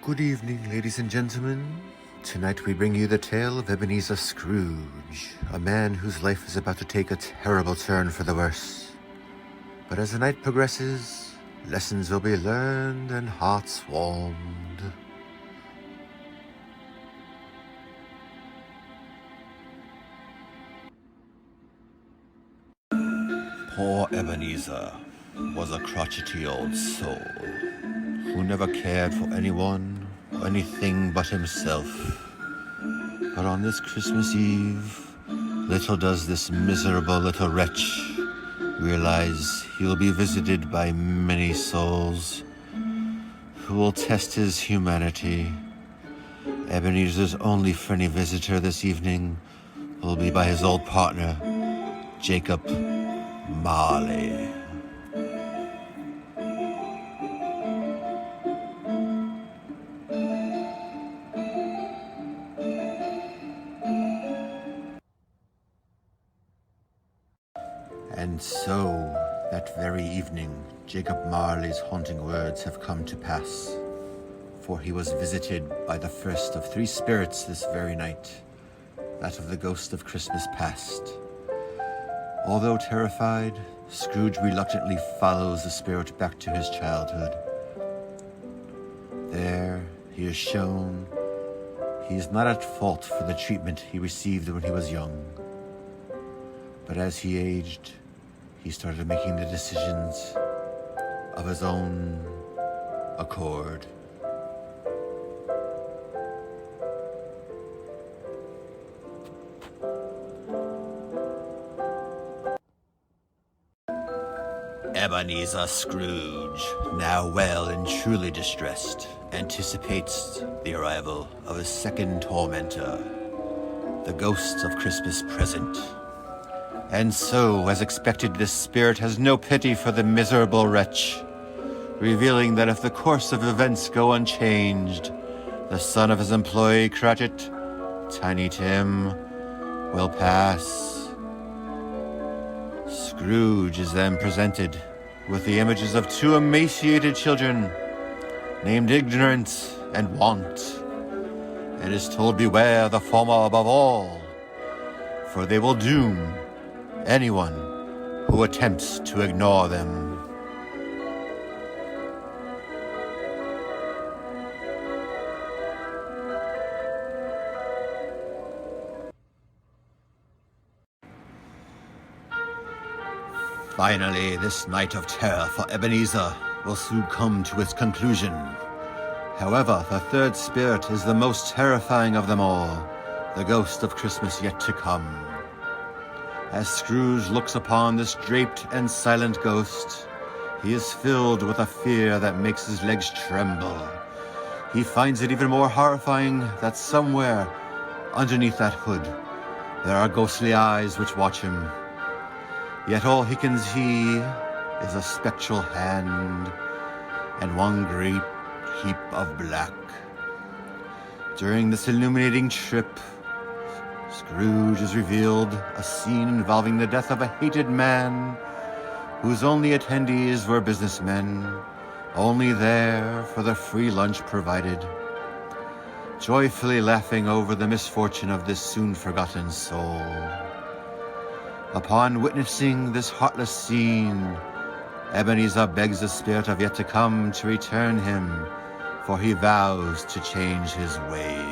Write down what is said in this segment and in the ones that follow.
Good evening, ladies and gentlemen. Tonight we bring you the tale of Ebenezer Scrooge, a man whose life is about to take a terrible turn for the worse. But as the night progresses, lessons will be learned and hearts warmed. Poor Ebenezer was a crotchety old soul who never cared for anyone or anything but himself. But on this Christmas Eve, little does this miserable little wretch realize he will be visited by many souls who will test his humanity. Ebenezer's only friendly visitor this evening will be by his old partner, Jacob Marley. And so, that very evening, Jacob Marley's haunting words have come to pass, for he was visited by the first of three spirits this very night, that of the ghost of Christmas past. Although terrified, Scrooge reluctantly follows the spirit back to his childhood. There, he is shown he is not at fault for the treatment he received when he was young. But as he aged, he started making the decisions of his own accord. Ebenezer Scrooge, now well and truly distressed, anticipates the arrival of his second tormentor, the ghost of Christmas present. And so, as expected, this spirit has no pity for the miserable wretch, revealing that if the course of events go unchanged, the son of his employee Cratchit, Tiny Tim, will pass. Scrooge is then presented with the images of two emaciated children, named Ignorance and Want, and is told beware the former above all, for they will doom anyone who attempts to ignore them. Finally, this night of terror for Ebenezer will soon come to its conclusion. However, the third spirit is the most terrifying of them all, the ghost of Christmas yet to come. As Scrooge looks upon this draped and silent ghost, he is filled with a fear that makes his legs tremble. He finds it even more horrifying that somewhere underneath that hood there are ghostly eyes which watch him. Yet all he can see is a spectral hand and one great heap of black. During this illuminating trip, Scrooge is revealed a scene involving the death of a hated man whose only attendees were businessmen, only there for the free lunch provided, joyfully laughing over the misfortune of this soon-forgotten soul. Upon witnessing this heartless scene, Ebenezer begs the spirit of yet to come to return him, for he vows to change his ways.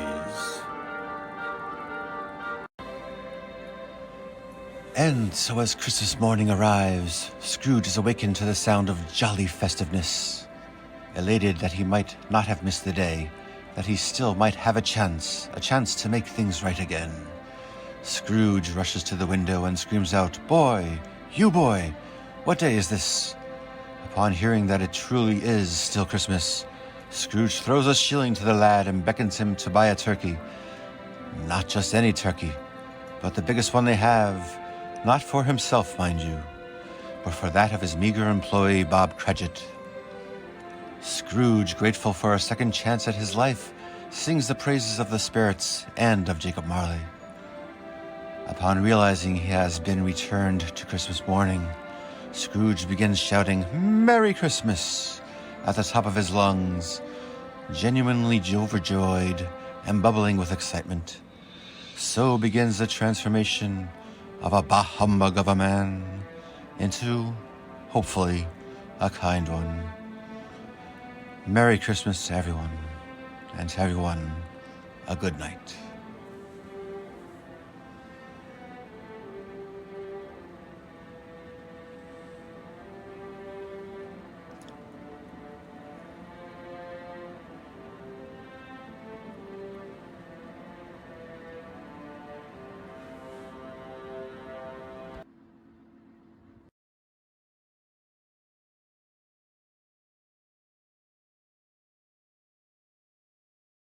And so as Christmas morning arrives, Scrooge is awakened to the sound of jolly festiveness. Elated that he might not have missed the day, that he still might have a chance to make things right again. Scrooge rushes to the window and screams out, "Boy, you boy, what day is this?" Upon hearing that it truly is still Christmas, Scrooge throws a shilling to the lad and beckons him to buy a turkey. Not just any turkey, but the biggest one they have. Not for himself, mind you, but for that of his meager employee, Bob Cratchit. Scrooge, grateful for a second chance at his life, sings the praises of the spirits and of Jacob Marley. Upon realizing he has been returned to Christmas morning, Scrooge begins shouting, "Merry Christmas!" at the top of his lungs, genuinely overjoyed and bubbling with excitement. So begins the transformation of a bah humbug of a man into, hopefully, a kind one. Merry Christmas to everyone, and to everyone, a good night.